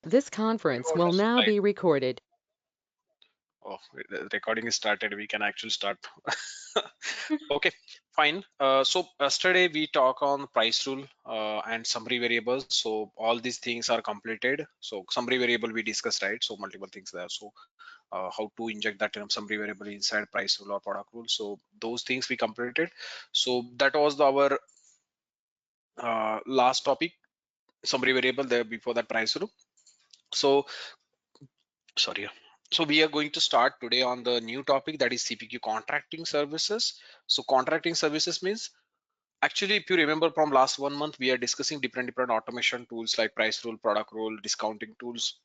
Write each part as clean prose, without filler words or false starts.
This conference will now be recorded. Oh, the recording is started. We can actually start. Okay, fine. So yesterday we talk on price rule and summary variables. So all these things are completed. So summary variable we discussed, right? So multiple things there. So how to inject that summary variable inside price rule or product rule. So those things we completed. So that was our last topic, summary variable there before that price rule. So sorry. So we are going to start today on the new topic, that is CPQ contracting services. So contracting services means, actually, if you remember from last 1 month, we are discussing different automation tools like price rule, product rule, discounting tools,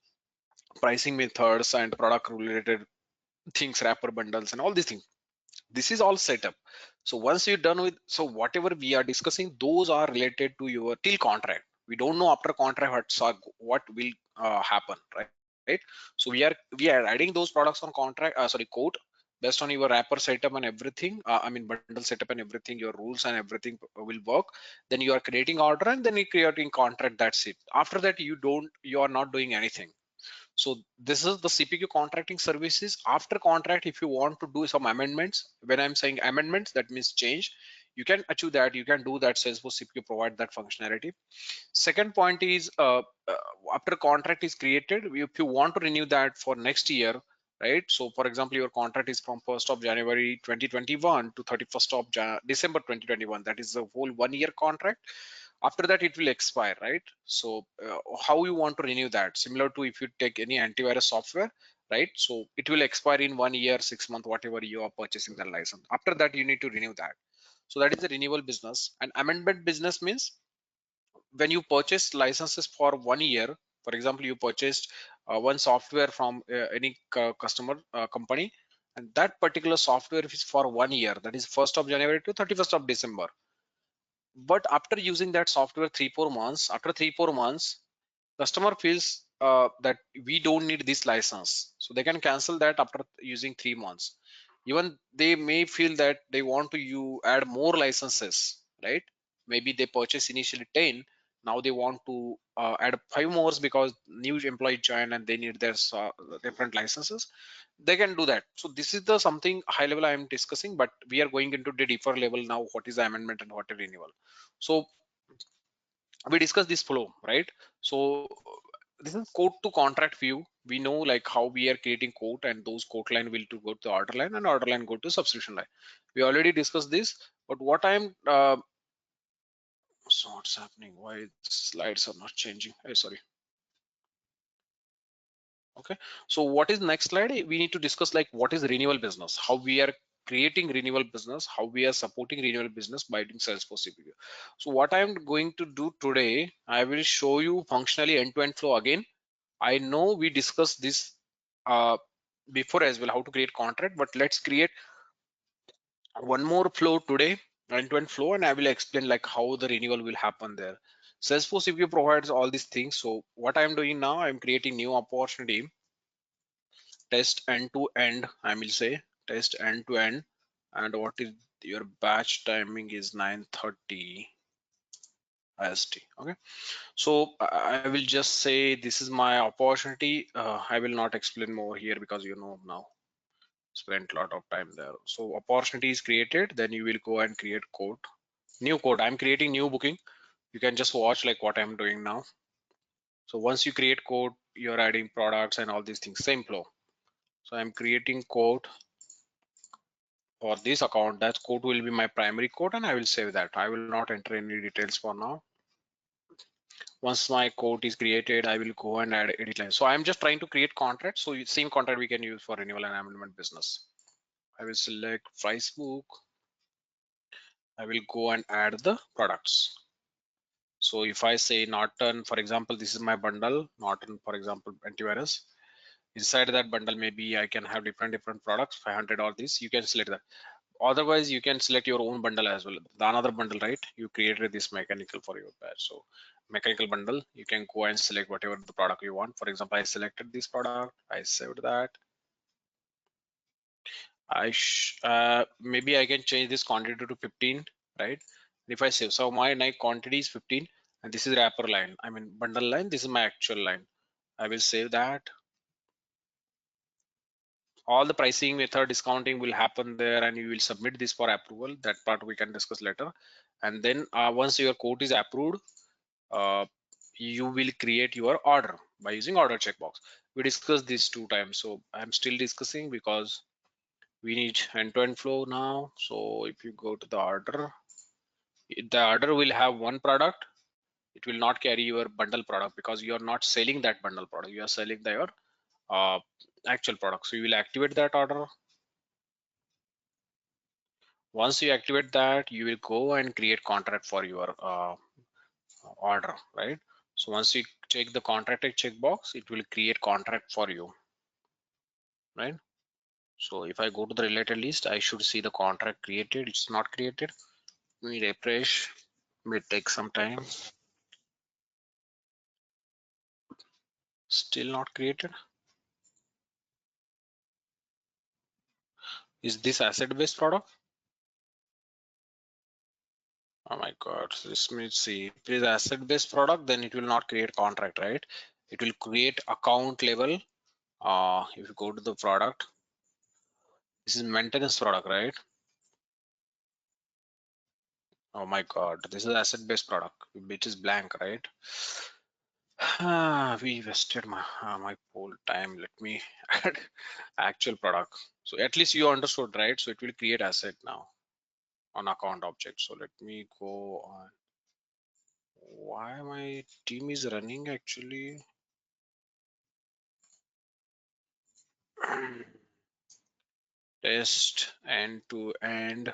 pricing methods, and product rule related things, wrapper bundles, and all these things. This is all set up. So once you're done with, so whatever we are discussing, those are related to your till contract. We don't know after contract what will happen, right? So we are adding those products on contract, quote, based on your wrapper setup and everything. I mean bundle setup and everything, your rules and everything will work. Then you are creating order and then you creating contract. That's it. After that, you are not doing anything. So this is the CPQ contracting services. After contract, if you want to do some amendments, when I'm saying amendments, that means change, you can achieve that. You can do that. Salesforce CPQ provide that functionality. Second point is after contract is created, if you want to renew that for next year, right? So for example, your contract is from 1st of January 2021 to 31st of December 2021. That is the whole 1 year contract. After that, it will expire, right? So how you want to renew that? Similar to if you take any antivirus software, right? So it will expire in 1 year, 6 months, whatever you are purchasing the license. After that, you need to renew that. So that is the renewal business. And amendment business means when you purchase licenses for 1 year. For example, you purchased one software from any customer company, and that particular software is for 1 year, that is 1st of January to 31st of December. But after using that software 3-4 months, after 3-4 months, customer feels that we don't need this license, so they can cancel that after using 3 months. Even they may feel that they want to you add more licenses, right? Maybe they purchase initially 10, now they want to add 5 more because new employee join and they need their different licenses. They can do that. So this is the something high level I am discussing, but we are going into the deeper level now, what is the amendment and what is renewal. So we discuss this flow, right? So this is quote to contract view. We know like how we are creating quote, and those quote line will to go to order line and order line go to subscription line. We already discussed this, but what I'm so what's happening, why slides are not changing? Sorry. Okay, so what is next slide? We need to discuss like what is renewal business, how we are creating renewal business, how we are supporting renewal business by doing Salesforce CPQ. So what I'm going to do today, I will show you functionally end-to-end flow again. I know we discussed this uh, before as well, how to create contract, but let's create one more flow today, end-to-end flow, and I will explain like how the renewal will happen there. Salesforce CPQ provides all these things. So what I'm doing now, I'm creating new opportunity, test end to end. I will say test end to end, and what is your batch timing is 9:30 IST. Okay, so I will just say this is my opportunity. I will not explain more here because you know now, spent a lot of time there. So opportunity is created, then you will go and create code, new code. I'm creating new booking. You can just watch like what I'm doing now. So once you create code, you're adding products and all these things, same flow. So I'm creating code for this account. That code will be my primary code, and I will save that. I will not enter any details for now. Once my code is created, I will go and add edit line. So I'm just trying to create contract. So same contract we can use for renewal and amendment business. I will select price book. I will go and add the products. So if I say Norton, for example, this is my bundle, Norton, for example, antivirus. Inside that bundle, maybe I can have different products, 500 or this, you can select that. Otherwise, you can select your own bundle as well. The another bundle, right? You created this mechanical for your batch. So mechanical bundle, you can go and select whatever the product you want. For example, I selected this product, I saved that. Maybe I can change this quantity to 15, right? If I save, so my quantity is 15, and this is wrapper line. I mean bundle line. This is my actual line. I will save that. All the pricing method discounting will happen there, and you will submit this for approval. That part we can discuss later. And then once your quote is approved, uh, you will create your order by using order checkbox. We discussed this 2 times, so I'm still discussing because we need end-to-end flow now. So if you go to the order will have one product. It will not carry your bundle product because you are not selling that bundle product, you are selling your uh, actual product. So you will activate that order. Once you activate that, you will go and create contract for your order, right? So once you check the contract checkbox, it will create contract for you, right? So if I go to the related list, I should see the contract created. It's not created. We refresh. May take some time. Still not created. Is this asset based product? Oh my god, this means, see, if it is asset based product, then it will not create contract, right? It will create account level. If you go to the product, this is maintenance product, right? Oh my god, this is asset based product, which is blank, right? We wasted my whole time. Let me add actual product. So at least you understood, right? So it will create asset now on account object. So let me go on. Why my team is running actually? Test end to end.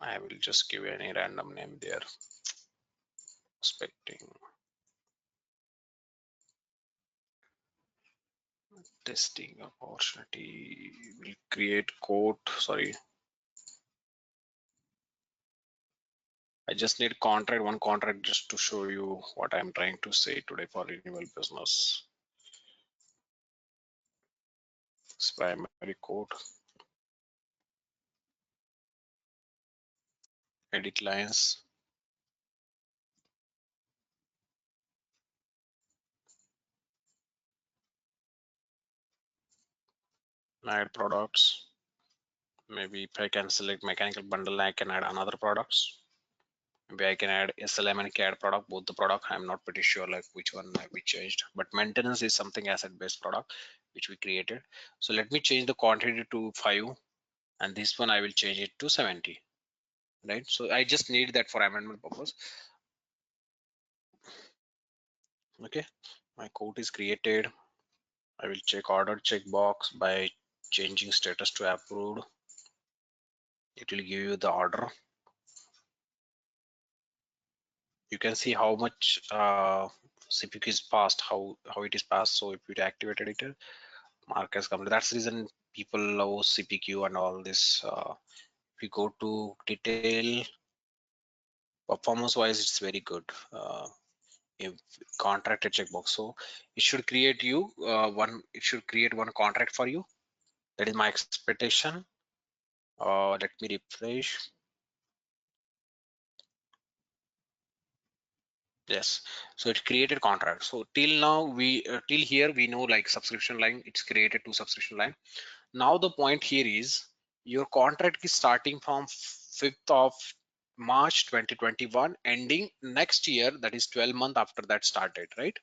I will just give any random name there. Expecting testing opportunity. Will create code. Sorry, I just need one contract just to show you what I'm trying to say today for renewal business. It's primary code. Edit lines. Add products. Maybe if I can select mechanical bundle, I can add another products. Maybe I can add SLM and CAD product, both the product. I'm not pretty sure like which one we changed, but maintenance is something asset based product which we created. So let me change the quantity to 5, and this one I will change it to 70, right? So I just need that for amendment purpose. Okay, my code is created. I will check order checkbox by changing status to approved. It will give you the order. You can see how much CPQ is passed, how it is passed. So if you activated it, mark as complete. That's the reason people love CPQ and all this. If you go to detail, performance wise, it's very good. If contracted checkbox, so it should create you it should create one contract for you. That is my expectation. Let me refresh. Yes, so it created contract. So till now till here we know like subscription line, it's created 2 subscription line. Now the point here is your contract is starting from 5th of March 2021, ending next year, that is 12 months after that start date, right?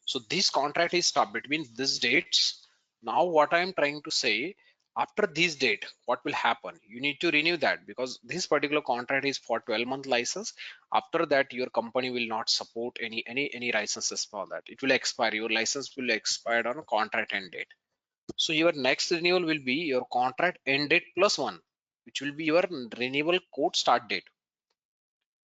So this contract is start between these dates. Now what I am trying to say, after this date, what will happen? You need to renew that because this particular contract is for 12-month license. After that, your company will not support any licenses for that. It will expire. Your license will expire on a contract end date. So your next renewal will be your contract end date plus 1, which will be your renewal quote start date,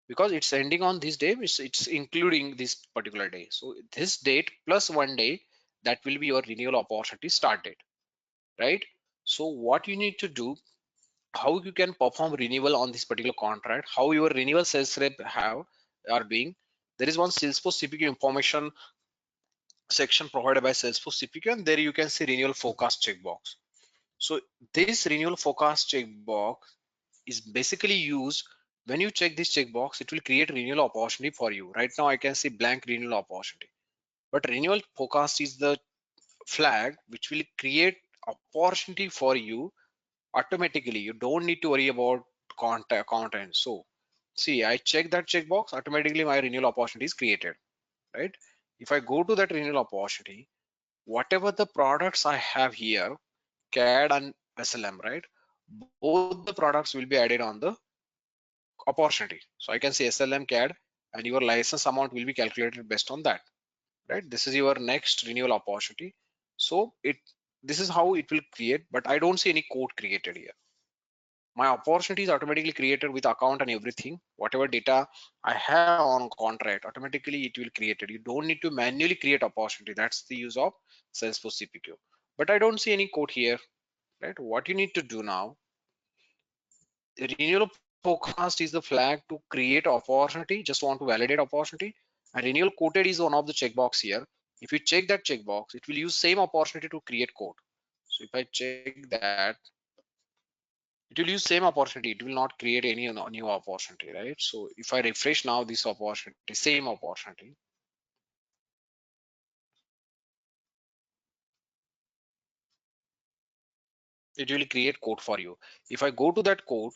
because it's ending on this day, it's including this particular day. So this date plus 1 day, that will be your renewal opportunity start date, right? So what you need to do, how you can perform renewal on this particular contract, how your renewal sales rep are doing. There is one Salesforce CPQ information section provided by Salesforce CPQ, and there you can see renewal forecast checkbox. So this renewal forecast checkbox is basically used When you check this checkbox, it will create renewal opportunity for you. Right now I can see blank renewal opportunity, but renewal forecast is the flag which will create opportunity for you automatically. You don't need to worry about content. So see, I check that checkbox, automatically my renewal opportunity is created, right? If I go to that renewal opportunity, whatever the products I have here, CAD and SLM, right? Both the products will be added on the opportunity. So I can say SLM CAD, and your license amount will be calculated based on that, right? This is your next renewal opportunity. So this is how it will create, but I don't see any code created here. My opportunity is automatically created with account and everything. Whatever data I have on contract, automatically it will create it. You don't need to manually create opportunity. That's the use of Salesforce CPQ. But I don't see any code here, right? What you need to do now, renewal forecast is the flag to create opportunity, just want to validate opportunity, and renewal quoted is one of the checkbox here. If you check that checkbox, it will use same opportunity to create code. So if I check that, it will use same opportunity. It will not create any new opportunity, right? So if I refresh now this opportunity, same opportunity, it will create code for you. If I go to that code,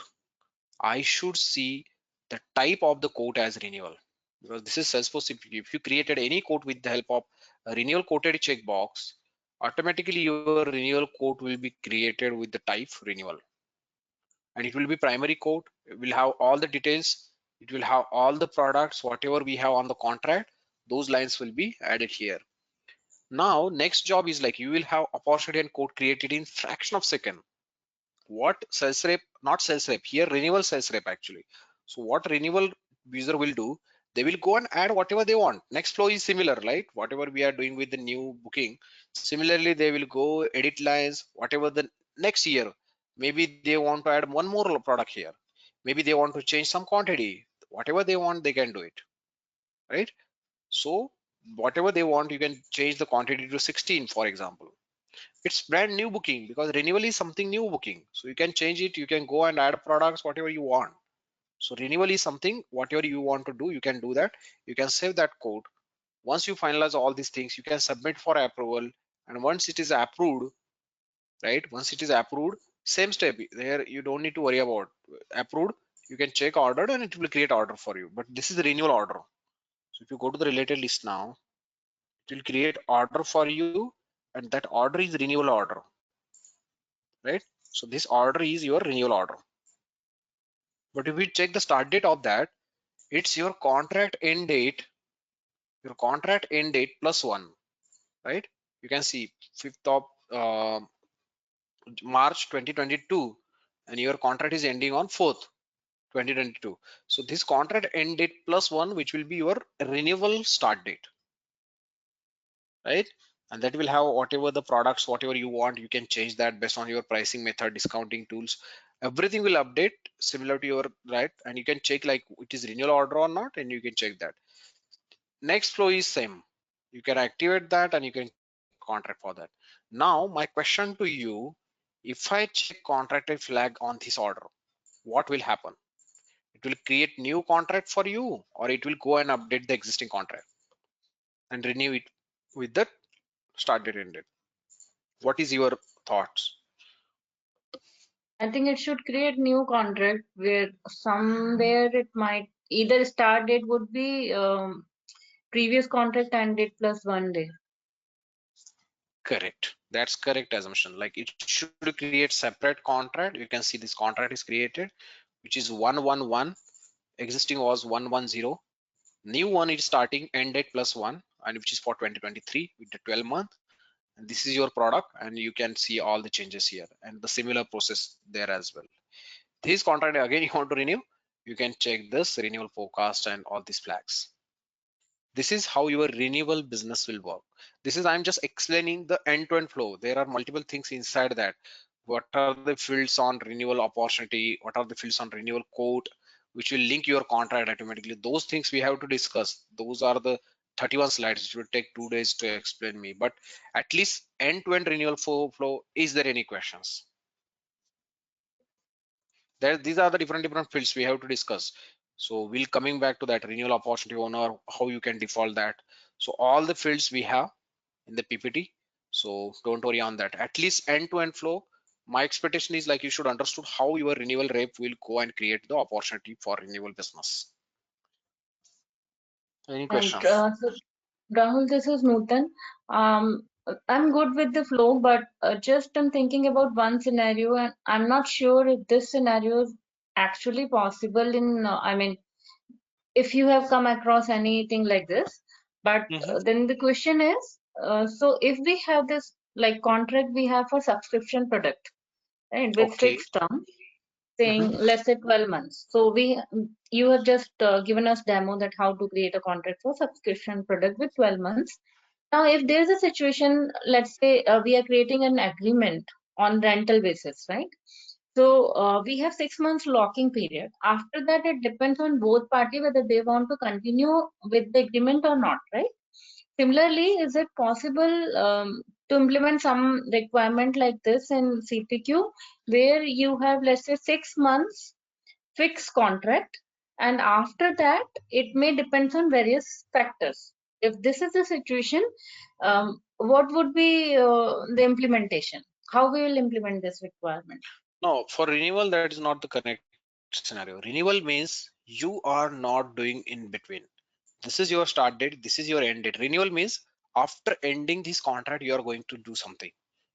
I should see the type of the code as renewal, because this is Salesforce CPQ. If you created any code with the help of a renewal quoted checkbox, automatically your renewal code will be created with the type renewal, and it will be primary code. It will have all the details. It will have all the products, whatever we have on the contract, those lines will be added here. Now, next job is like you will have opportunity and code created in fraction of second. What sales rep, not sales rep here, renewal sales rep actually. So what renewal user will do, they will go and add whatever they want. Next flow is similar, right? Whatever we are doing with the new booking, similarly they will go edit lines, whatever the next year, maybe they want to add one more product here, maybe they want to change some quantity, whatever they want they can do it, right? So whatever they want, you can change the quantity to 16 for example. It's brand new booking, because renewal is something new booking, so you can change it, you can go and add products whatever you want. So renewal is something whatever you want to do, you can do that. You can save that code. Once you finalize all these things, you can submit for approval, and once it is approved, right, once it is approved, same step there, you don't need to worry about approved. You can check ordered and it will create order for you, but this is the renewal order. So if you go to the related list now, it will create order for you, and that order is renewal order, right? So this order is your renewal order. But if we check the start date of that, it's your contract end date, plus one, right? You can see 5th of March 2022, and your contract is ending on 4th 2022. So this contract end date plus one, which will be your renewal start date, right? And that will have whatever the products, whatever you want, you can change that based on your pricing method, discounting tools, everything will update similar to your, right? And you can check like it is renewal order or not, and you can check that. Next flow is same, you can activate that and you can contract for that. Now my question to you, if I check contracted flag on this order, what will happen? It will create new contract for you, or it will go and update the existing contract and renew it with the start date ended? What is your thoughts? I think it should create new contract where somewhere it might either start date would be previous contract and date plus 1 day. Correct, that's correct assumption. Like it should create separate contract. You can see this contract is created, which is 111, existing was 110, new one is starting end date plus one, and which is for 2023 with the 12 month. And this is your product, and you can see all the changes here and the similar process there as well. This contract again you want to renew, you can check this renewal forecast and all these flags. This is how your renewal business will work. This is, I'm just explaining the end-to-end flow. There are multiple things inside that. What are the fields on renewal opportunity? What are the fields on renewal quote, which will link your contract automatically? Those things we have to discuss. Those are the 31 slides. It will take 2 days to explain me, but at least end-to-end renewal flow. Is there any questions? These are the different fields we have to discuss. So we'll coming back to that renewal opportunity owner, how you can default that. So all the fields we have in the PPT. So don't worry on that. At least end-to-end flow. My expectation is like you should understood how your renewal rep will go and create the opportunity for renewal business. Any And question? so Rahul, this is Nutan. I'm good with the flow, but just I'm thinking about one scenario, and I'm not sure if this scenario is actually possible in, I mean, if you have come across anything like this. But Mhm. then the question is, so if we have this like contract we have for subscription product, right, with Okay. fixed term, Mhm. saying let's say 12 months. So you have just given us demo that how to create a contract for subscription product with 12 months. Now, if there's a situation, let's say we are creating an agreement on rental basis, right? So we have 6 months locking period. After that, it depends on both party whether they want to continue with the agreement or not, right? Similarly, is it possible to implement some requirement like this in CPQ where you have, let's say, 6 months fixed contract, and after that, it may depend on various factors. If this is the situation, what would be the implementation? How we will implement this requirement? No, for renewal, that is not the correct scenario. Renewal means you are not doing in between. This is your start date, this is your end date. Renewal means after ending this contract you are going to do something.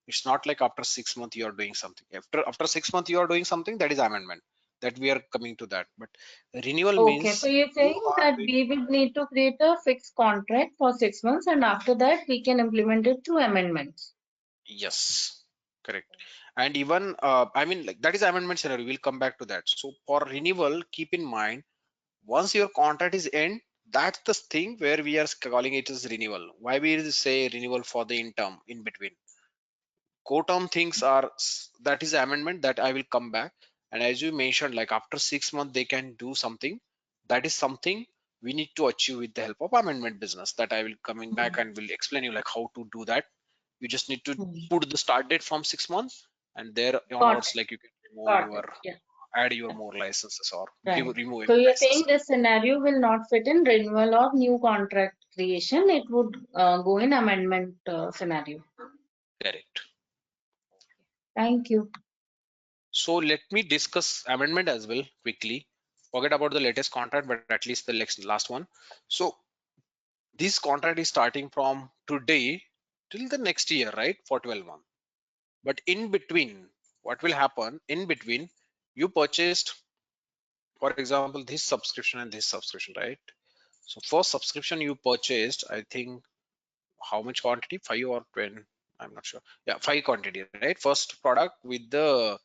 It's not like after 6 months you are doing something. After 6 months you are doing something, that is amendment, that we are coming to that. But renewal Okay, so means you're you saying are that doing, we will need to create a fixed contract for 6 months, and after that, we can implement it through amendments. yes, correct. And even I mean, like, that is amendment scenario, we'll come back to that. So for renewal, keep in mind, once your contract is end, that's the thing where we are calling it as renewal. Why we say renewal for the in term in between? Co-term things are that is amendment that I will come back. And as you mentioned, like after 6 months they can do something. That is something we need to achieve with the help of amendment business, that I will coming back and will explain you like how to do that. You just need to Hmm. put the start date from 6 months, and there Got onwards, it. like you can remove Got it. your Yeah. add your more licenses or Right. remove So any you're saying license. this scenario will not fit in renewal or new contract creation. It would go in amendment scenario. Correct. Thank you. So let me discuss amendment as well quickly. Forget about the latest contract, but at least the last one. So this contract is starting from today till the next year, right? For 12 months. But in between, what will happen in between? You purchased, for example, this subscription and this subscription, right? So first subscription you purchased, I think, how much quantity? 5 or 10? I'm not sure. Yeah, 5 quantity, right? First product with the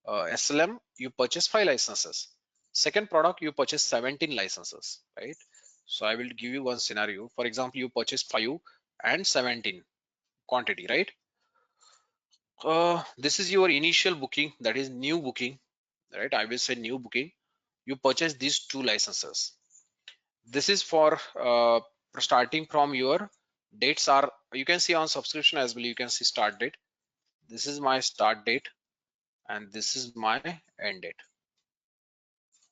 SLM, you purchase 5 licenses. Second product, you purchase 17 licenses, right? So I will give you one scenario. For example, you purchase 5 and 17 quantity, right? This is your initial booking, that is new booking, right? I will say new booking. You purchase these 2 licenses. This is for starting from your dates are, you can see on subscription as well, you can see start date. This is my start date and this is my end date,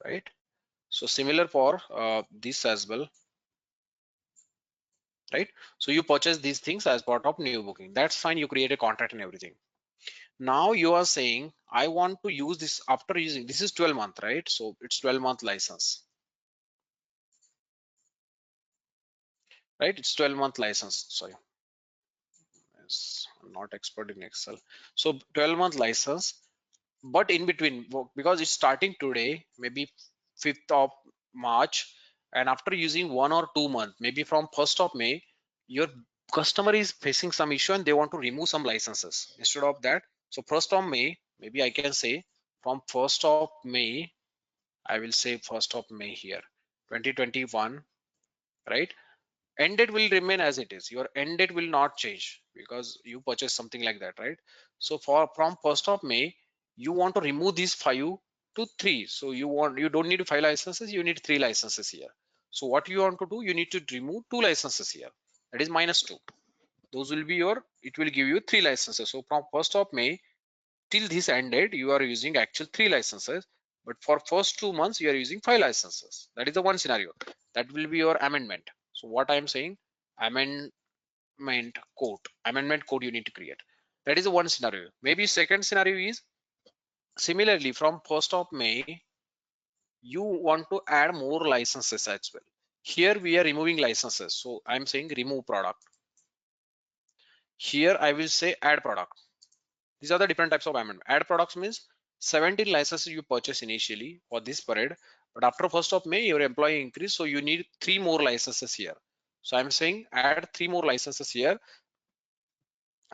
right? So similar for this as well, right? So you purchase these things as part of new booking. That's fine. You create a contract and everything. Now you are saying, I want to use this after using, this is 12 month, right? So it's 12-month license, right? It's 12-month license. Sorry. Yes, I'm not expert in Excel. So 12-month license, but in between, because it's starting today, maybe 5th of March, and after using 1 or 2 months, maybe from 1st of May, your customer is facing some issue and they want to remove some licenses. Instead of that, so 1st of May, maybe I can say from 1st of May, I will say 1st of May here, 2021, right? End date will remain as it is. Your end date will not change because you purchase something like that, right? So for from 1st of May, you want to remove these 5 to 3. So you don't need 5 licenses, you need 3 licenses here. So what you want to do, you need to remove 2 licenses here. That is -2. Those will be your, it will give you 3 licenses. So from 1st of May till this end date, you are using actual 3 licenses. but for first 2 months you are using 5 licenses. That is the one scenario. That will be your amendment. So what I am saying, amendment code you need to create. That is the one scenario. Maybe second scenario is similarly from 1st of May you want to add more licenses as well. Here we are removing licenses, so I'm saying remove product. Here I will say add product. These are the different types of amendment. Add products means 17 licenses you purchase initially for this period, but after 1st of May your employee increase, so you need 3 more licenses here. So I'm saying add 3 more licenses here.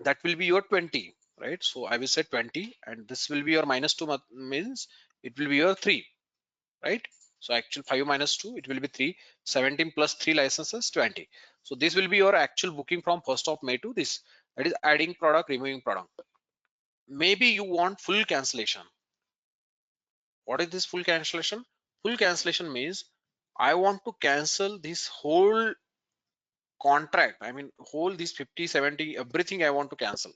That will be your 20, right? So I will say 20, and this will be your -2 means it will be your 3, right? So actual 5 minus 2, it will be 3. 17 plus 3 licenses, 20. So this will be your actual booking from 1st of May to this. That is adding product, removing product. Maybe you want full cancellation. What is this full cancellation? Full cancellation means I want to cancel this whole contract. I mean, whole this 50, 70, everything I want to cancel.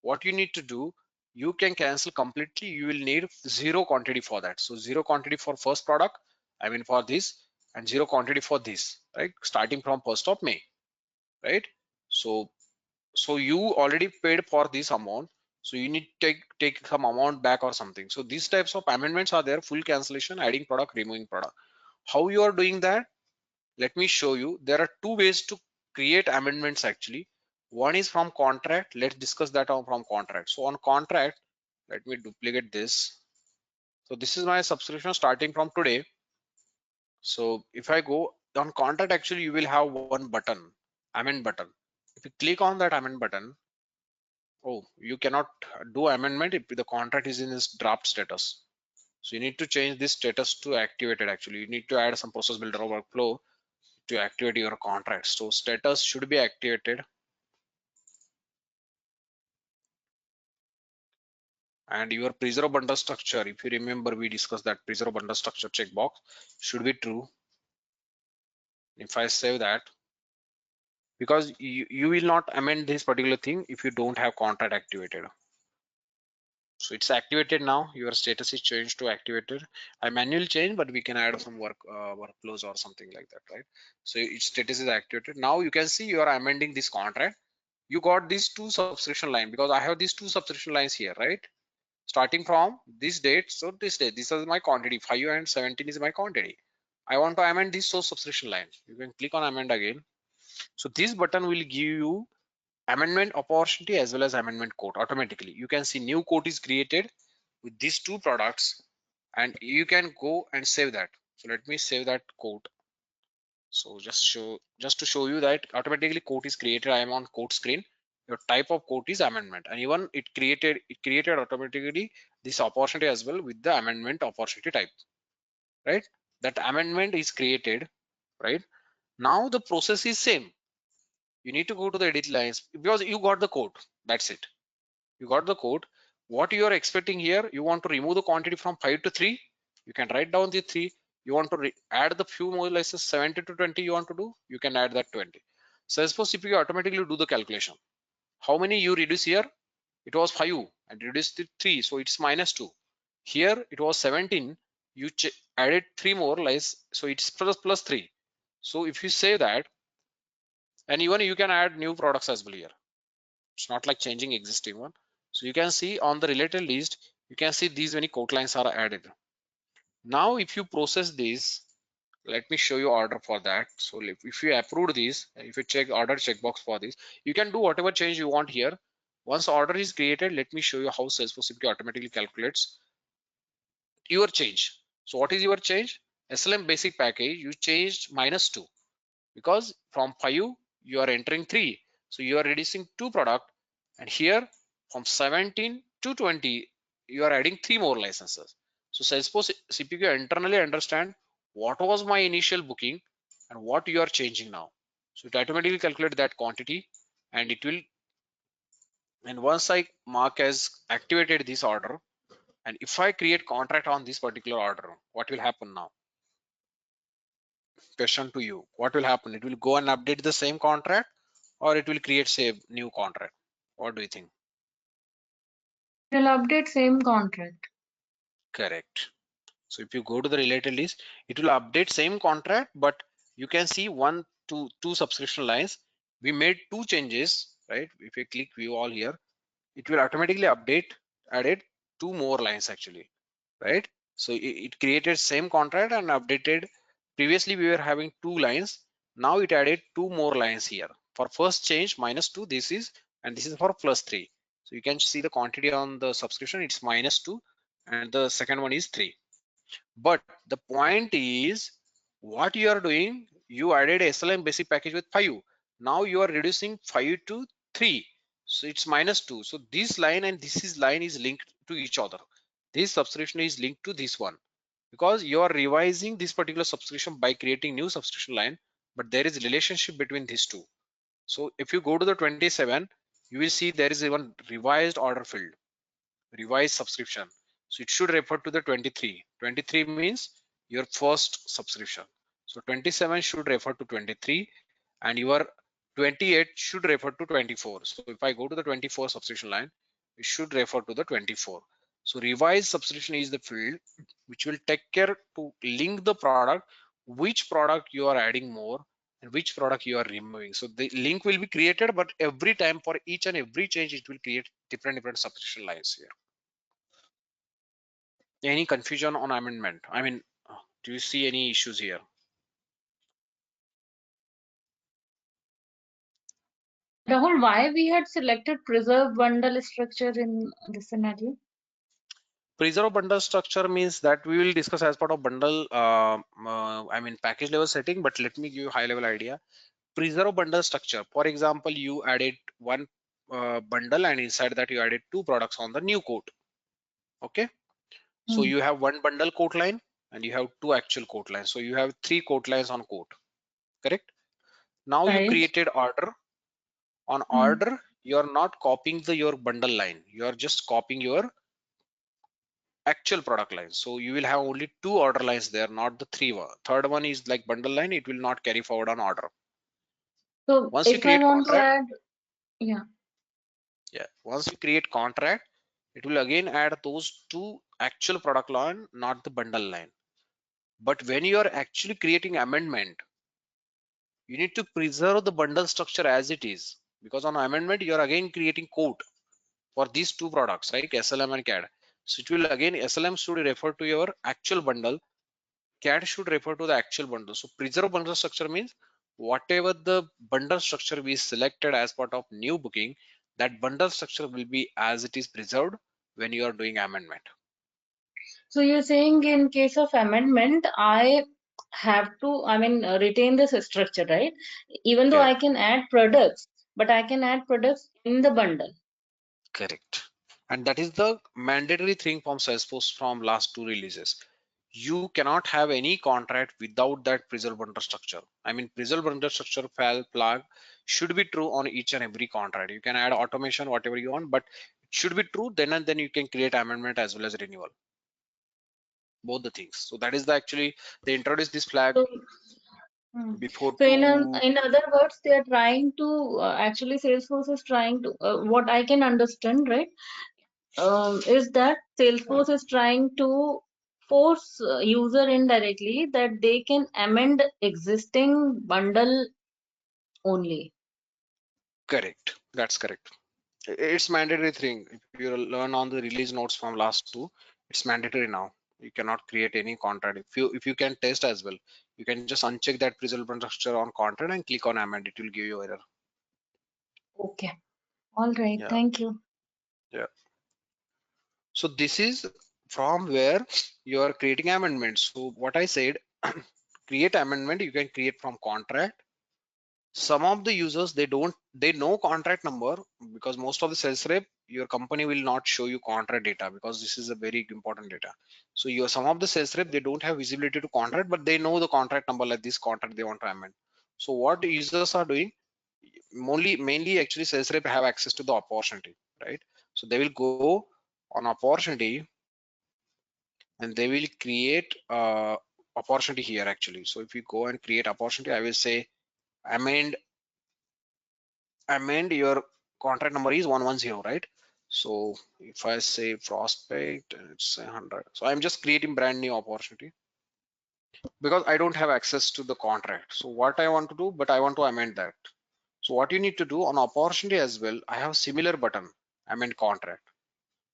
What you need to do, you can cancel completely. You will need 0 quantity for that. So 0 quantity for first product, I mean for this, and 0 quantity for this, right? Starting from 1st of May, right? So you already paid for this amount, so you need to take some amount back or something. So these types of amendments are there: full cancellation, adding product, removing product. How you are doing that? Let me show you. There are 2 ways to create amendments actually. One is from contract. Let's discuss that from contract. So on contract, let me duplicate this. So this is my subscription starting from today. So if I go on contract, actually you will have one button, amend button. If you click on that amend button, oh, you cannot do amendment if the contract is in this draft status. So you need to change this status to activated. Actually, you need to add some process builder or workflow to activate your contract. So status should be activated, and your preserve bundle structure, if you remember, we discussed that preserve bundle structure checkbox should be true. If I save that, because you will not amend this particular thing if you don't have contract activated. So it's activated now. Your status is changed to activated. I manually change, but we can add some workflows or something like that, right? So its status is activated. Now you can see you are amending this contract. You got these 2 subscription line, because I have these 2 subscription lines here, right? Starting from this date, so this date, this is my quantity, 5 and 17 is my quantity. I want to amend this source subscription line. You can click on amend again. So this button will give you amendment opportunity as well as amendment code automatically. You can see new code is created with these 2 products, and you can go and save that. So let me save that code. So just to show you that automatically code is created. I am on code screen. Your type of code is amendment, and even it created automatically this opportunity as well with the amendment opportunity type, right? That amendment is created, right? Now the process is same. You need to go to the edit lines because you got the code. That's it. You got the code. What you are expecting here, you want to remove the quantity from 5 to 3. You can write down the 3. You want to add the few more licenses, 70 to 20 you want to do, you can add that 20. Salesforce CPU automatically do the calculation. How many you reduce here? It was 5 and reduced to 3, so it's -2. Here it was 17, you added 3 more licenses, so it's plus 3. So if you say that, and even you can add new products as well here. It's not like changing existing one. So you can see on the related list, you can see these many code lines are added. Now if you process this, let me show you order for that. So if you approve this, if you check order checkbox for this, you can do whatever change you want here. Once order is created, let me show you how Salesforce CPQ automatically calculates your change. So what is your change? SLM basic package, you changed -2 because from 5 you are entering 3. So you are reducing 2 product, and here from 17 to 20 you are adding 3 more licenses. So Salesforce CPQ internally understand what was my initial booking and what you are changing now. So it automatically calculate that quantity, and it will, and once I mark as activated this order, and if I create contract on this particular order, what will happen now? Question to you, what will happen? It will go and update the same contract, or it will create say new contract? What do you think? It will update same contract. Correct. So if you go to the related list, it will update same contract, but you can see two subscription lines. We made two changes, right? If you click view all here, it will automatically added two more lines actually, right? So it created same contract and updated. Previously we were having two lines. Now it added two more lines here. For first change -2, this is, and this is for +3. So you can see the quantity on the subscription, it's -2, and the second one is 3. But the point is, what you are doing, you added SLM basic package with 5. Now you are reducing 5 to 3. So it's -2. So this line and line is linked to each other. This subscription is linked to this one because you are revising this particular subscription by creating new subscription line, but there is a relationship between these two. So if you go to the 27, you will see there is one revised order field, revised subscription. So it should refer to the 23. 23 means your first subscription. So 27 should refer to 23 and your 28 should refer to 24. So if I go to the 24 subscription line, it should refer to the 24. So revised subscription is the field which will take care to link the product, which product you are adding more and which product you are removing. So the link will be created, but every time for each and every change, it will create different subscription lines here. Any confusion on amendment? I mean, do you see any issues here? Rahul, why we had selected preserve bundle structure in this scenario? Preserve bundle structure means that we will discuss as part of bundle, I mean package level setting, but let me give you a high level idea. Preserve bundle structure. For example, you added one bundle and inside that you added two products on the new quote. Okay. So you have one bundle quote line and you have two actual quote lines. So you have three quote lines on quote, correct? Now you Right. created order. On order, you are not copying your bundle line. You are just copying your actual product line. So you will have only two order lines there, not the three. Third one is like bundle line. It will not carry forward on order. So Once you if I create want to contract, add, yeah. once you create contract, it will again add those two actual product line, not the bundle line. But when you are actually creating amendment, you need to preserve the bundle structure as it is, because on amendment you are again creating code for these two products, right? SLM and CAD. So it will again, SLM should refer to your actual bundle, CAD should refer to the actual bundle. So preserve bundle structure means whatever the bundle structure we selected as part of new booking, that bundle structure will be as it is preserved when you are doing amendment. So you're saying in case of amendment, I have to, retain this structure, right? Even though Yeah, I can add products, but I can add products in the bundle. correct. And that is the mandatory thing from Salesforce from last two releases. You cannot have any contract without that preserve bundle structure. I mean, preserve bundle structure flag should be true on each and every contract. You can add automation, whatever you want, but it should be true. Then and then you can create amendment as well as renewal. Both the things. So that is the actually they introduced this flag So, before so two. in other words, they are trying to actually Salesforce is trying to what I can understand, right? Is that Salesforce is trying to force user indirectly that they can amend existing bundle only. Correct. That's correct. It's mandatory thing. If you learn on the release notes from last two, it's mandatory now. You cannot create any contract. If you can test as well, you can just uncheck that preserve bundle structure on contract and click on amend. It will give you error. Okay. All right. Yeah. Thank you. Yeah. So this is from where you are creating amendments. So what I said, create amendment. You can create from contract. Some of the users they know contract number, because most of the sales rep, your company will not show you contract data because this is a very important data. So some of the sales rep, they don't have visibility to contract, but they know the contract number, like this contract they want to amend. So what users are doing, mainly actually sales rep have access to the opportunity, right? So they will go on opportunity and they will create opportunity here actually. So if you go and create opportunity, I will say amend your contract number is 110, right? So if I say prospect and it's 100, so I'm just creating brand new opportunity because I don't have access to the contract. So what I want to do, but I want to amend that. So what you need to do on opportunity as well, I have similar button, amend contract.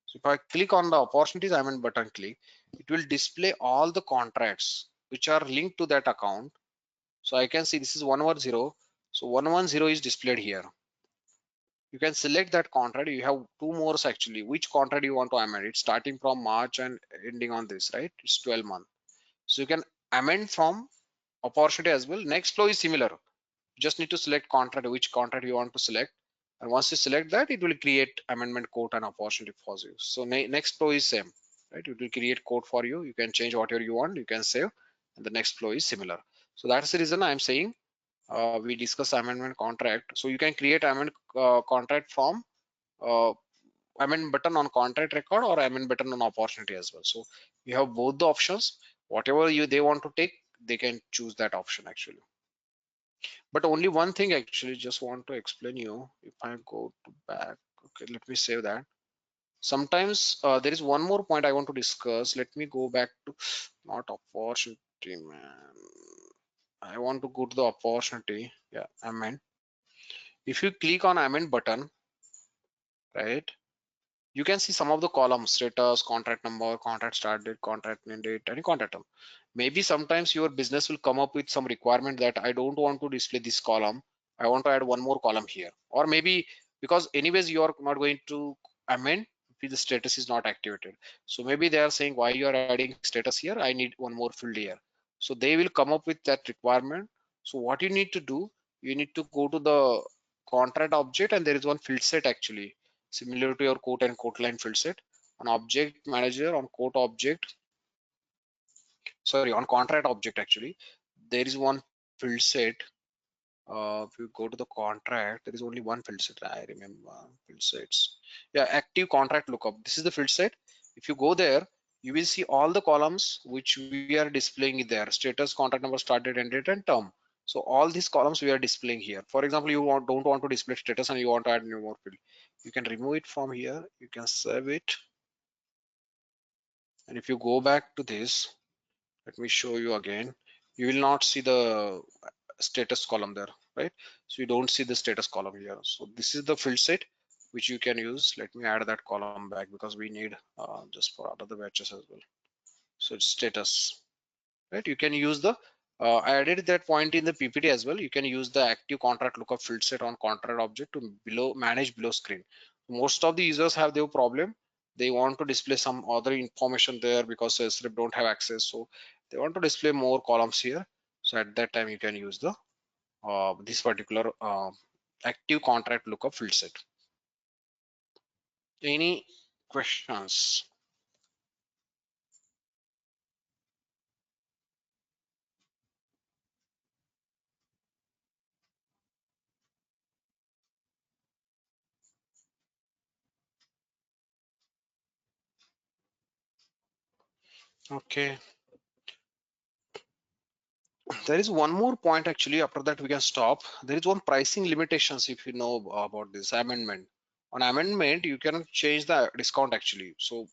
So if I click on the opportunities amend button, click, it will display all the contracts which are linked to that account. So I can see this is 110. So 110 is displayed here. You can select that contract. You have two more actually. Which contract you want to amend? It's starting from March and ending on this, right? It's 12 month. So you can amend from opportunity as well. Next flow is similar. You just need to select contract, which contract you want to select. And once you select that, it will create amendment code and opportunity for you. So next flow is same, right? It will create code for you. You can change whatever you want. You can save, and the next flow is similar. So that's the reason I'm saying we discuss amendment contract. So you can create amendment contract from uh, amend button on contract record or amend button on opportunity as well. So you have both the options. Whatever they want to take, they can choose that option actually. But only one thing actually, just want to explain you. If I go to back, okay, let me save that. Sometimes there is one more point I want to discuss. Let me go back to not opportunity, man. I want to go to the opportunity. Yeah, amend. If you click on amend button, right, you can see some of the columns: status, contract number, contract start date, contract end date, any contract term. Maybe sometimes your business will come up with some requirement that I don't want to display this column. I want to add one more column here. Or maybe because anyways you are not going to amend if the status is not activated. So maybe they are saying, why you are adding status here? I need one more field here. So they will come up with that requirement. So what you need to do, you need to go to the contract object, and there is one field set actually similar to your quote and quote line field set. On object manager, on quote object, sorry, on contract object actually, there is one field set. If you go to the contract, there is only one field set. I remember field sets. Yeah, active contract lookup. This is the field set. If you go there, you will see all the columns which we are displaying there: status, contract number, start date, end date, and term. So all these columns we are displaying here. For example, you don't want to display status and you want to add new more field. You can remove it from here. You can save it. And if you go back to this, let me show you again. You will not see the status column there, right? So you don't see the status column here. So this is the field set which you can use. Let me add that column back because we need just for other batches as well. So it's status, right? You can use the I added that point in the PPT as well. You can use the active contract lookup field set on contract object to manage below screen. Most of the users have their problem. They want to display some other information there because SREP don't have access. So they want to display more columns here. So at that time you can use the this particular active contract lookup field set. Any questions? Okay. There is one more point actually. After that we can stop. There is one pricing limitations if you know about this amendment. On amendment you cannot change the discount actually. So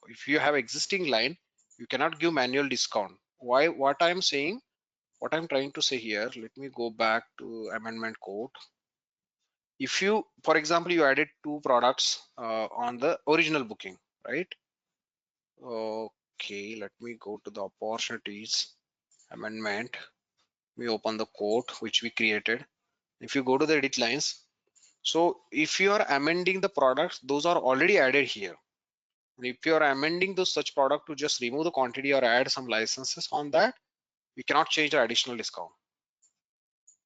if you have existing line, you cannot give manual discount. Why? What I'm saying, what I'm trying to say here, let me go back to amendment code. If you, for example, you added two products on the original booking, right? Okay, let me go to the opportunities amendment. We open the code which we created. If you go to the edit lines, so if you are amending the products, those are already added here. And if you are amending those such product to just remove the quantity or add some licenses on that, you cannot change the additional discount.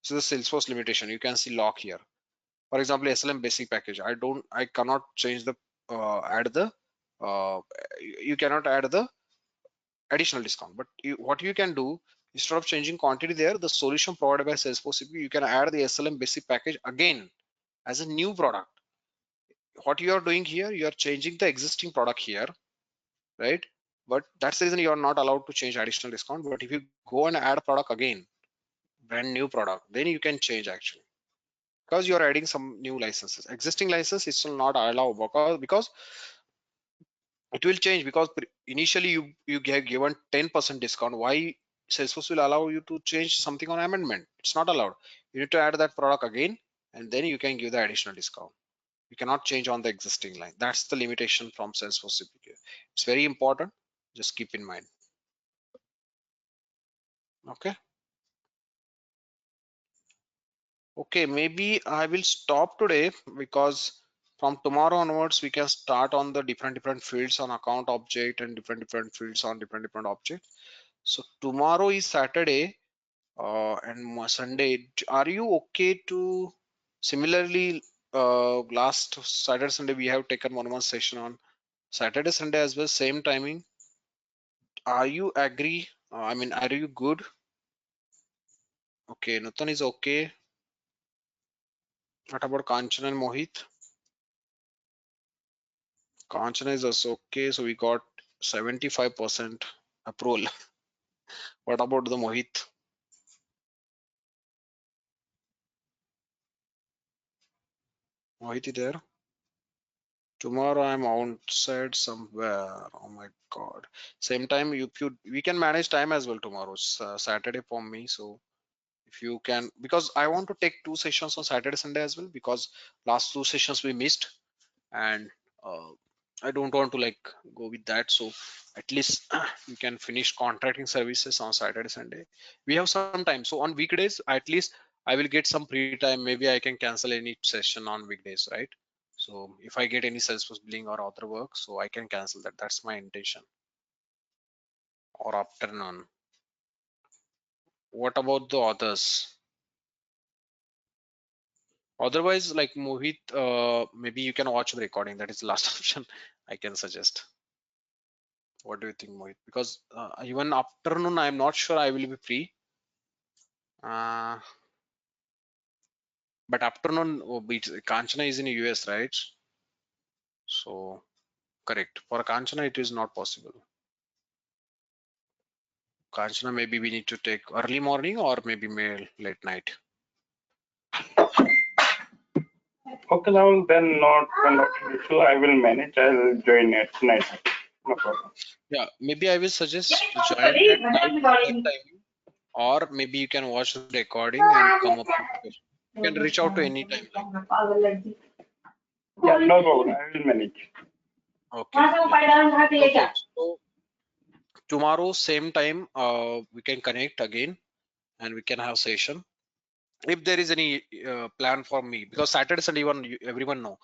So the Salesforce limitation, you can see lock here. For example, SLM basic package, I cannot change the uh, you cannot add the additional discount. But what you can do, instead of changing quantity there, the solution provided by Salesforce, you can add the SLM basic package again as a new product. What you are doing here, you are changing the existing product here, right? But that's the reason you are not allowed to change additional discount. But if you go and add a product again, brand new product, then you can change actually. because you're adding some new licenses. Existing license it will not allow because it will change, because initially you get given 10% discount. Why Salesforce will allow you to change something on amendment? It's not allowed. You need to add that product again, and then you can give the additional discount. You cannot change on the existing line. That's the limitation from Salesforce CPQ. It's very important. Just keep in mind. Okay. Okay, maybe I will stop today, because from tomorrow onwards we can start on the different fields on account object and different fields on different object. So tomorrow is Saturday and Sunday. Are you okay to similarly last Saturday Sunday we have taken one session on Saturday Sunday as well, same timing. Are you agree? I mean, are you good? Okay, Nutan is okay. What about Kanchana and Mohit? Kanchana is also okay. So we got 75% approval. What about the Mohit? Mohit is there? Tomorrow I'm outside somewhere. Oh my God. Same time, we can manage time as well tomorrow. It's Saturday for me. So if you can, because I want to take 2 sessions on Saturday, Sunday as well, because last 2 sessions we missed, and uh, I don't want to like go with that. So at least you can finish contracting services on Saturday, Sunday. We have some time. So on weekdays, at least I will get some free time. Maybe I can cancel any session on weekdays, right? So if I get any Salesforce billing or other work, so I can cancel that. That's my intention. Or afternoon. What about the others? Otherwise, like Mohit, maybe you can watch the recording. That is the last option I can suggest. What do you think, Mohit? Because even afternoon, I'm not sure I will be free. But afternoon, Kanchana is in US, right? So correct. For Kanchana, it is not possible. Kanchana, maybe we need to take early morning or maybe late night. Okay, Rahul, then not an issue. I will manage. I'll join at night. No problem. Yeah, maybe I will suggest to join at night same timing, or maybe you can watch the recording and come up with question. You can reach out to any time. Yeah, no problem. I will manage. Okay. Yeah. Okay. So tomorrow same time we can connect again and we can have session. If there is any plan for me, because Saturday Sunday everyone know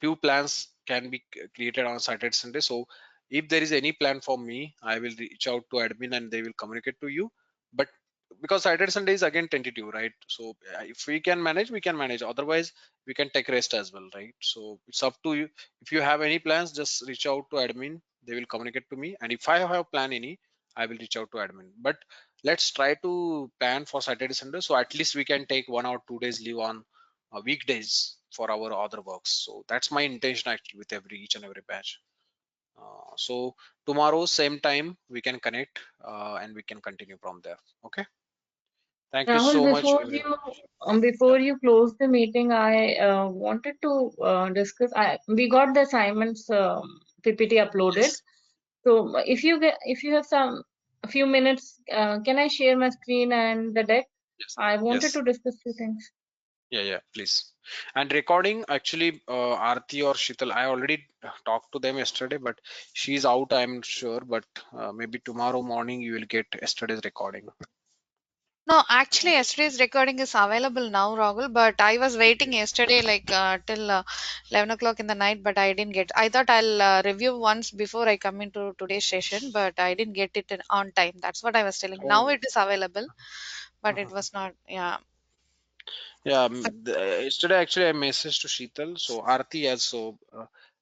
few plans can be created on Saturday Sunday. So if there is any plan for me, I will reach out to admin and they will communicate to you. But because Saturday Sunday is again tentative, right? So if we can manage, we can manage. Otherwise, we can take rest as well, right? So it's up to you. If you have any plans, just reach out to admin. They will communicate to me. And if I have plan any, I will reach out to admin. But let's try to plan for Saturday Sunday. So at least we can take 1 or 2 days leave on weekdays for our other works. So that's my intention actually with each and every batch. So tomorrow same time we can connect and we can continue from there. Okay. Thank you Rahul, so much. before you close the meeting, I wanted to discuss. We got the assignments PPT uploaded. Yes. So if you have a few minutes, can I share my screen and the deck? Yes. I wanted Yes. to discuss few things. Yeah, please. And recording actually, Aarti or Shital, I already talked to them yesterday, but she's out, I'm sure. But maybe tomorrow morning you will get yesterday's recording. No, actually, yesterday's recording is available now, Rahul. But I was waiting yesterday, like till 11 o'clock in the night, but I didn't get. I thought I'll review once before I come into today's session, but I didn't get it on time. That's what I was telling. Now Oh. it is available, but it Uh-huh. was not. Yeah. Yeah, yesterday actually I messaged to Sheetal, so Aarti as so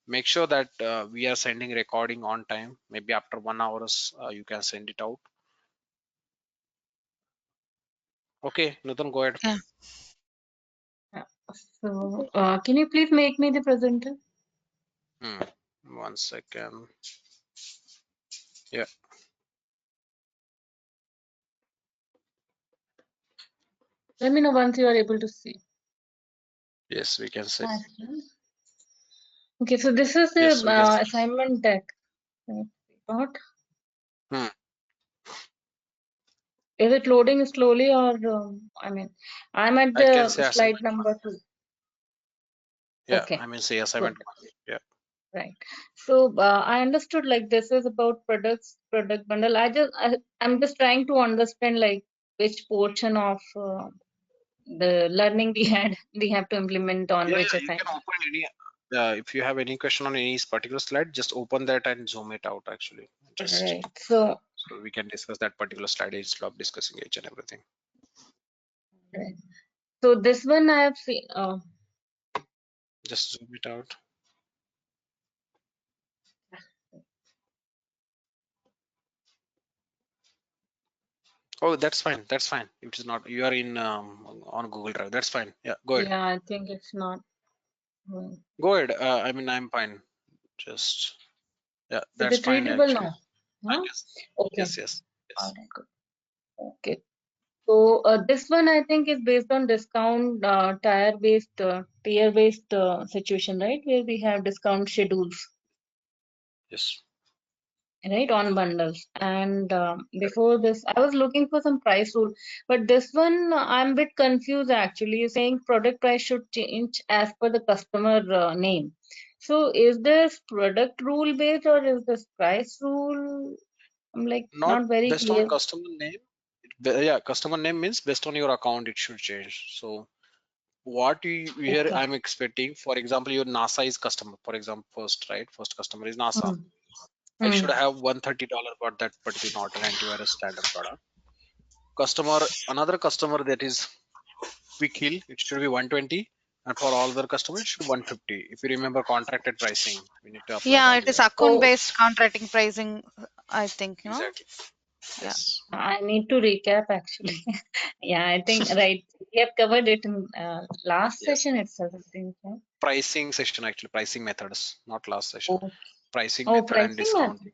make sure that we are sending recording on time. Maybe after 1 hour, you can send it out. Okay, Nutan, go ahead. Yeah. So, can you please make me the presenter? 1 second. Yeah. Let me know once you are able to see. Yes, we can see. Okay, so this is the Yes, we can see. assignment deck. What? Hmm. Is it loading slowly or I mean, I'm at I can say the slide assignment. number 2. Yeah, Okay, I mean say assignment. Yeah. right. So I understood like this is about product bundle. I'm just trying to understand like which portion of the learning we have to implement on Yeah, which you can assignment. open any. If you have any question on any particular slide, just open that and zoom it out. Actually, just Right. So we can discuss that particular slide instead of discussing each and everything. right. So this one I have seen. Just zoom it out. Oh, that's fine. That's fine. It is not. You are in on Google Drive. That's fine. Yeah, go ahead. Yeah, I think it's not. Go ahead. I mean, I'm fine. Just yeah, Is that's it fine readable actually. now? Huh? Yes. Okay. Yes. Yes. All Yes. right, good. Okay. So this one I think is based on discount tier-based situation, right? Where we have discount schedules, Yes. right, on bundles. And before this, I was looking for some price rule, but this one I'm a bit confused actually. You're saying product price should change as per the customer name. So is this product rule based or is this price rule? I'm like Not not very based on clear. customer name. Yeah, customer name means based on your account it should change. So what you here Okay. I'm expecting, for example, your NASA is customer. For example, first customer is NASA. I should have $130 for that particular Norton antivirus standard product. Another customer that is Quick Heal, it should be 120, and for all other customers, it should be 150. If you remember contracted pricing, we need to apply Yeah, that it is here. account-based contracting pricing, I think, you know. Exactly. Yeah. Yes. I need to recap actually. Yeah, I think right. We have covered it in last Yes. session itself, I think. Yeah. Pricing session, actually, pricing methods, not last session. Oh, Pricing oh, method and pricing method. discounting.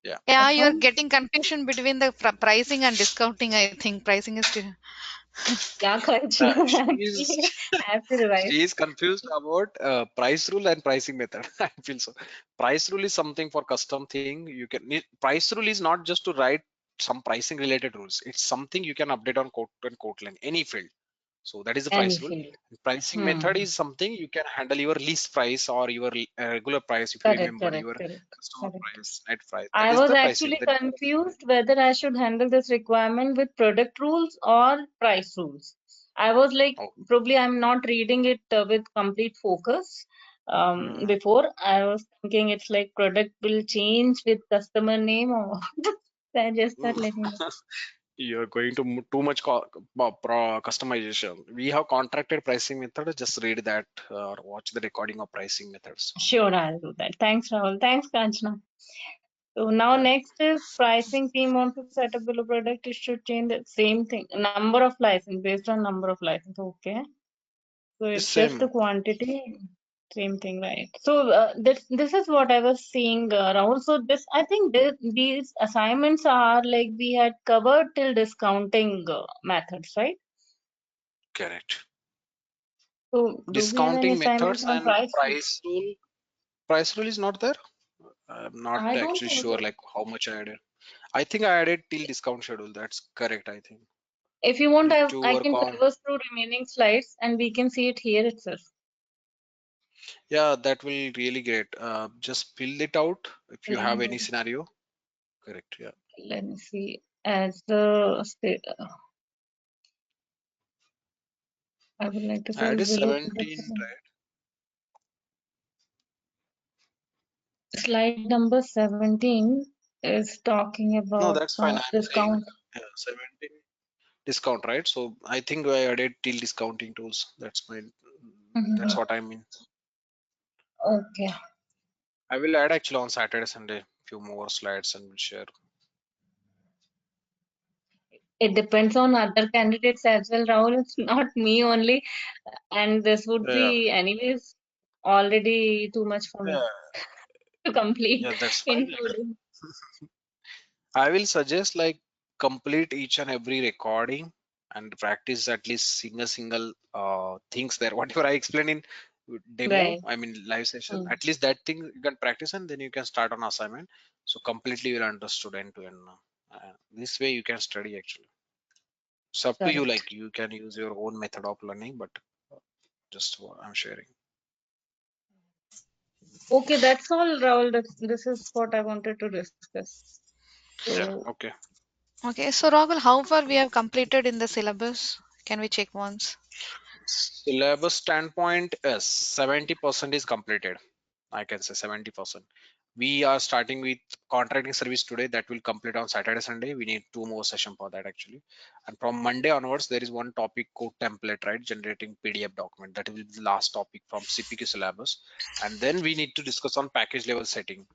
Yeah. Yeah, you're Account. getting confusion between the pricing and discounting, I think. Pricing is Yeah, correct. She is Actually, I have to revise. she is confused about price rule and pricing method. I feel so. Price rule is something for custom thing. Price rule is not just to write some pricing related rules. It's something you can update on quote and quote line, any field. So that is the price rule. Anything. Pricing method is something you can handle your list price or your regular price. If you Correct, remember correct, your correct, customer correct. price, net price, that I is was the pricing. actually confused whether I should handle this requirement with product rules or price rules. I was like, Oh, probably I'm not reading it with complete focus. Before I was thinking it's like product will change with customer name or I just thought, let me know. you're going to too much customization. We have contracted pricing method. Just read that or watch the recording of pricing methods. Sure, I'll do that. Thanks, Rahul. Thanks, Kanchana. So now Yeah. next is pricing team wants to set up below product. It should change the same thing. Number of license based on number of license. Okay. So It's it's just the same. quantity, same thing, right? So this is what I was seeing, Rahul. So this I think these assignments are like we had covered till discounting methods, right? Correct. So do we have any Discounting assignments methods on and price? price rule. Price rule is not there. I'm not I don't actually think sure so. like how much I added. I think I added till discount schedule. That's correct. I think. If you want, Need I, to I work can on. traverse through remaining slides and we can see it here itself. Yeah, that will really great. Just fill it out if you have any Language. scenario. Correct. Yeah. Let me see. As the I would like to I say added below 17, right? slide number 17 is talking No, about that's fine. I'm saying discount. 17 discount, right? So I think I added till discounting tools. That's what I mean. Okay. I will add actually on Saturday, Sunday, few more slides and we'll share. It depends on other candidates as well, Rahul. It's not me only. And this would Yeah, be anyways already too much for me yeah, to complete, yeah, that's fine. including. I will suggest like complete each and every recording and practice at least seeing a single things there. Whatever I explained in demo, Right. I mean live session, Hmm. at least that thing you can practice and then you can start on assignment. So completely you'll understood end to end now. This way you can study actually. It's up to you, Correct. like you can use your own method of learning, but just what I'm sharing. Okay, that's all, Rahul. This is what I wanted to discuss. Yeah, So, okay. Okay, so Rahul, how far we have completed in the syllabus? Can we check once? Syllabus standpoint, yes, 70% is completed. I can say 70%. We are starting with contracting service today that will complete on Saturday, Sunday. We need 2 more sessions for that actually. And from Monday onwards, there is one topic code template, right? Generating PDF document. That will be the last topic from CPQ syllabus. And then we need to discuss on package level setting,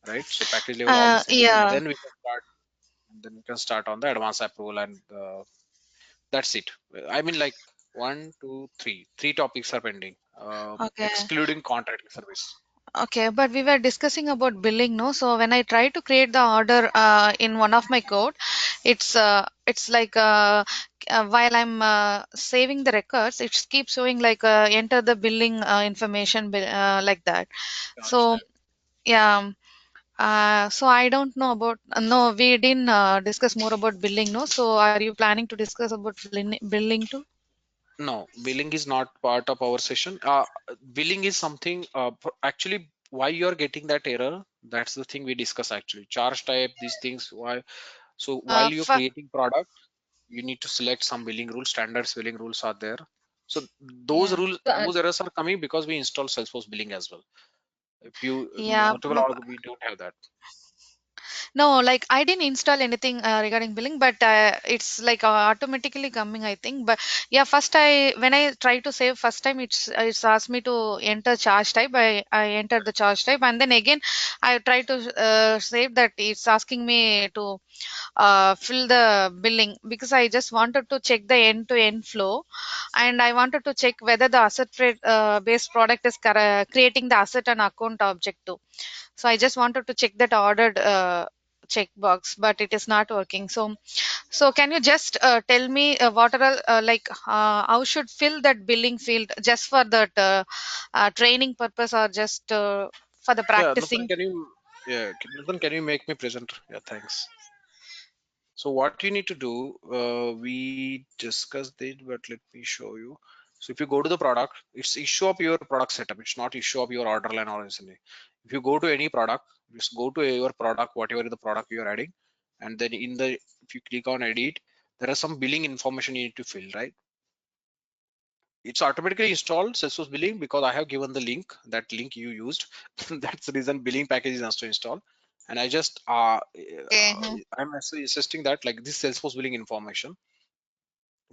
right? So package level, all the setting, and Yeah. then we can start. And then we can start on the advanced approval, and that's it. I mean, like 1, 2, 3 topics are pending, Okay. excluding contracting service. Okay, but we were discussing about billing, no? So when I try to create the order in one of my code, it's like while I'm saving the records, it keeps showing like enter the billing information like that. Charge So type. yeah, so I don't know about no, we didn't discuss more about billing, no? So are you planning to discuss about billing too? No, billing is not part of our session. Billing is something, actually, why you're getting that error, that's the thing we discuss actually. Charge type, these things, why. So while you're For creating product, you need to select some billing rules, standards billing rules are there. So those yeah, rules, those errors are coming because we install Salesforce billing as well. If you, yeah. notable org, we don't have that. No, like I didn't install anything regarding billing, but it's like automatically coming, I think. But yeah, first when I try to save first time, it's asked me to enter charge type. I entered the charge type, and then again I try to save that. It's asking me to fill the billing because I just wanted to check the end-to-end flow, and I wanted to check whether the based product is creating the asset and account object too. So I just wanted to check that ordered checkbox, but it is not working. So can you just tell me what are like how should fill that billing field just for that training purpose or just for the Yeah, Nathan, practicing? Nathan, can you make me presenter? Yeah, thanks. So what you need to do, we discussed it, but let me show you. So if you go to the product, it's issue of your product setup. It's not issue of your order line or anything. If you go to any product, just go to your product, whatever the product you're adding. And then if you click on edit, there are some billing information you need to fill, right? It's automatically installed Salesforce billing because I have given the link, that link you used. That's the reason billing package is also installed. And I just, Okay. I'm actually insisting that like this Salesforce billing information,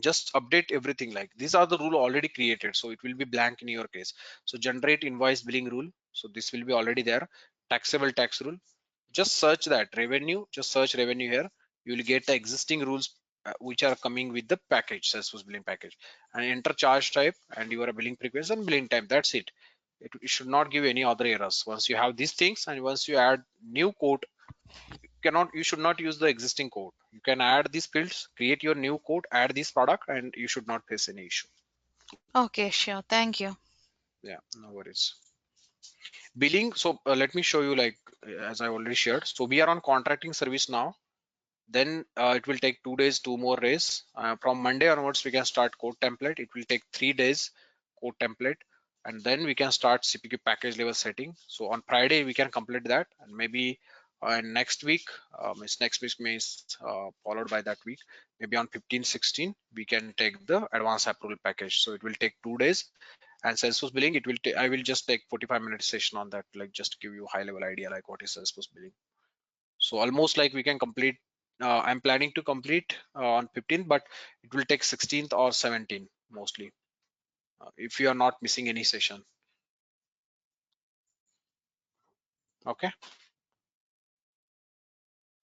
just update everything. Like these are the rule already created. So it will be blank in your case. So generate invoice billing rule. So this will be already there. Taxable tax rule. Just search that revenue, just search revenue here. You will get the existing rules which are coming with the package, Salesforce billing package, and enter charge type and your billing frequency and billing time. That's it. It should not give any other errors. Once you have these things and once you add new code, you should not use the existing code. You can add these fields, create your new code, add this product, and you should not face any issue. Okay, sure. Thank you. Yeah, no worries. Billing. So let me show you, like as I already shared. So we are on contracting service now. Then it will take 2 days, 2 more days. From Monday onwards, we can start code template. It will take 3 days code template, and then we can start CPQ package level setting. So on Friday, we can complete that, and maybe next week, next week means followed by that week, maybe on 15, 16, we can take the advanced approval package. So it will take 2 days. And Salesforce billing, it will take, I will just take 45-minute session on that, like just to give you a high level idea, like what is Salesforce billing. So almost like we can complete, I'm planning to complete on 15th, but it will take 16th or 17th mostly, if you are not missing any session. Okay.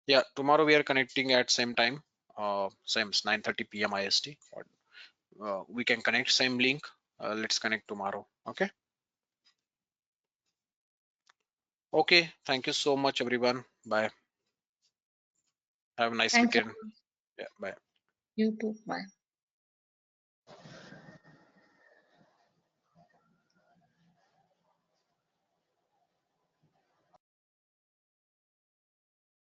Yeah, tomorrow we are connecting at same time, same 9:30 p.m. IST. We can connect same link. Let's connect tomorrow. Okay. Okay. Thank you so much, everyone. Bye. Have a nice thanks. weekend. Yeah. Bye. You too. Bye.